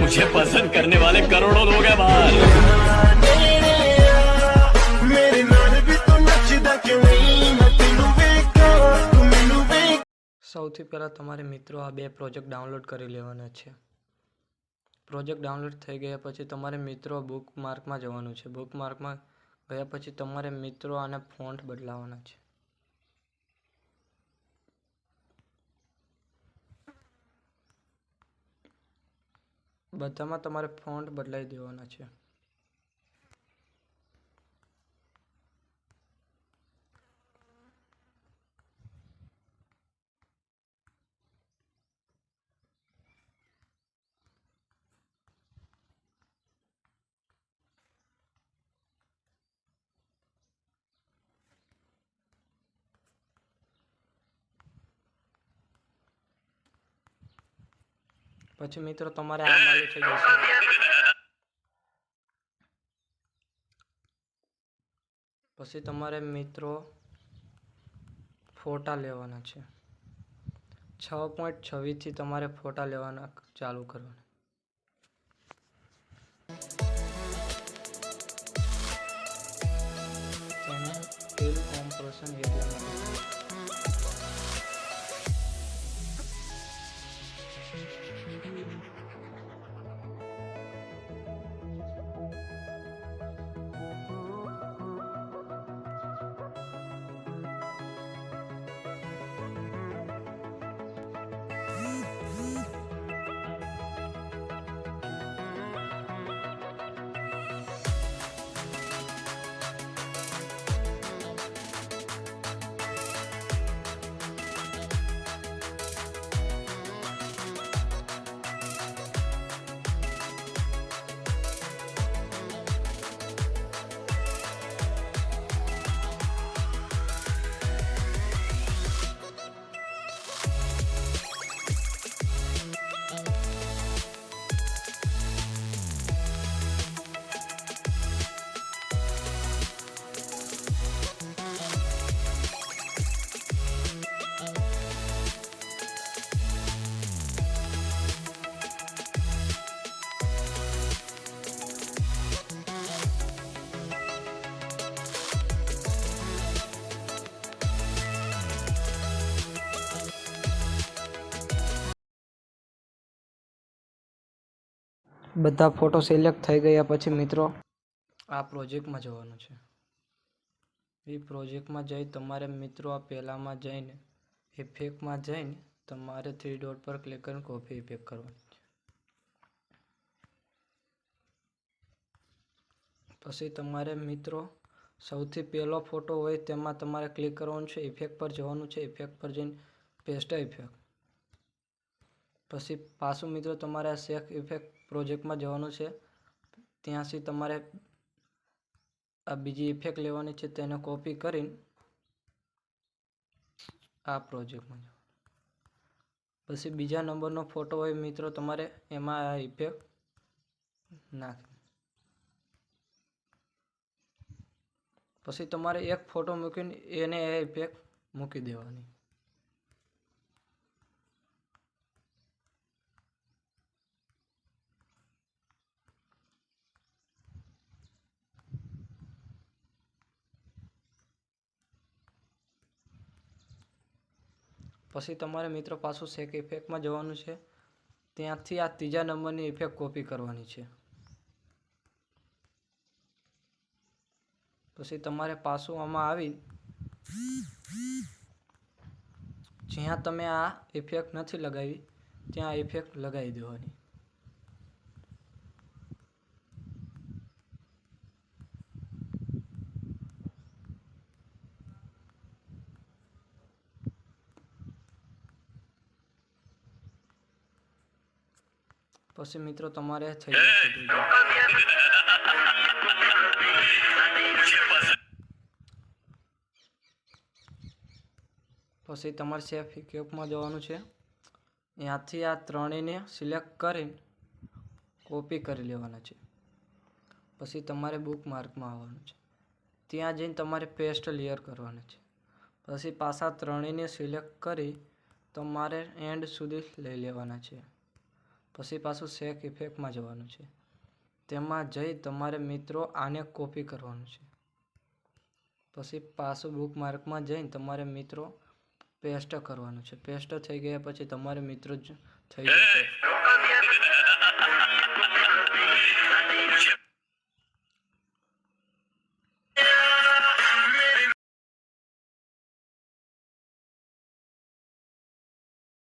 मुझे पसंद करने वाले करोड़ों लोग हैं बाहर। સૌથી પહેલાં તમારે મિત્રો આ બે પ્રોજેક્ટ ડાઉનલોડ કરી લેવાના છે. પ્રોજેક્ટ ડાઉનલોડ થઈ ગયા પછી તમારે મિત્રો બુકમાર્કમાં જવાનું છે. બુકમાર્કમાં ગયા પછી તમારે મિત્રો આને ફોન્ટ બદલાવાના છે. બધામાં તમારે ફોન્ટ બદલાઈ દેવાના છે. પછી મિત્રો તમારે આ ચાલુ થઈ જશે. પછી તમારે મિત્રો ફોટા લેવાના છે. 6.26 થી તમારે ફોટા લેવાના ચાલુ કરવાના. તેને ફિલ કોમ્પ્રેશન એરિયામાં બધા ફોટો સિલેક્ટ થઈ ગયા પછી મિત્રો આ પ્રોજેક્ટમાં જવાનું છે. એ પ્રોજેક્ટમાં જઈ તમારે મિત્રો આ પહેલામાં જઈને ઇફેક્ટમાં જઈને તમારે 3 ડોટ પર ક્લિક કરીને કોપી ઇફેક્ટ કરવાની છે. પછી તમારે મિત્રો સૌથી પહેલો ફોટો હોય તેમાં તમારે ક્લિક કરવાનું છે. ઇફેક્ટ પર જવાનું છે. ઇફેક્ટ પર જઈને પેસ્ટ ઇફેક્ટ. પછી પાછું મિત્રો તમારે આ શેક ઇફેક્ટ પ્રોજેક્ટમાં જવાનું છે. ત્યાંથી તમારે આ બીજી ઇફેક્ટ લેવાની છે. તેને કોપી કરીને આ પ્રોજેક્ટમાં જવાનું. પછી બીજા નંબરનો ફોટો હોય મિત્રો તમારે એમાં આ ઇફેક્ટ નાખી. પછી તમારે એક ફોટો મૂકીને એને એ ઇફેક્ટ મૂકી દેવાની. પછી તમારે મિત્રો પાછું શેક ઇફેક્ટમાં જવાનું છે. ત્યાંથી આ ત્રીજા નંબરની ઇફેક્ટ કોપી કરવાની છે. પછી તમારે પાછું આમાં આવી જ્યાં તમે આ ઇફેક્ટ નથી લગાવી ત્યાં ઇફેક્ટ લગાવી દેવાની. પછી મિત્રો તમારે થઈ જશે. પછી તમારે સેફ ઇફેક્ટમાં જવાનું છે. ત્યાંથી આ ત્રણેયને સિલેક્ટ કરીને કોપી કરી લેવાના છે. પછી તમારે બુકમાર્કમાં આવવાનું છે. ત્યાં જઈને તમારે પેસ્ટ લેયર કરવાનું છે. પછી પાછા ત્રણેયને સિલેક્ટ કરી તમારે એન્ડ સુધી લઈ લેવાના છે. પછી પાછું સેક ઇફેક્ટમાં જવાનું છે. તેમાં જઈ તમારે મિત્રો આને કોપી કરવાનું છે. પછી પાછું બુકમાર્કમાં જઈને તમારે મિત્રો પેસ્ટ કરવાનું છે. પેસ્ટ થઈ ગયા પછી તમારે મિત્રો જ થઈ જશે.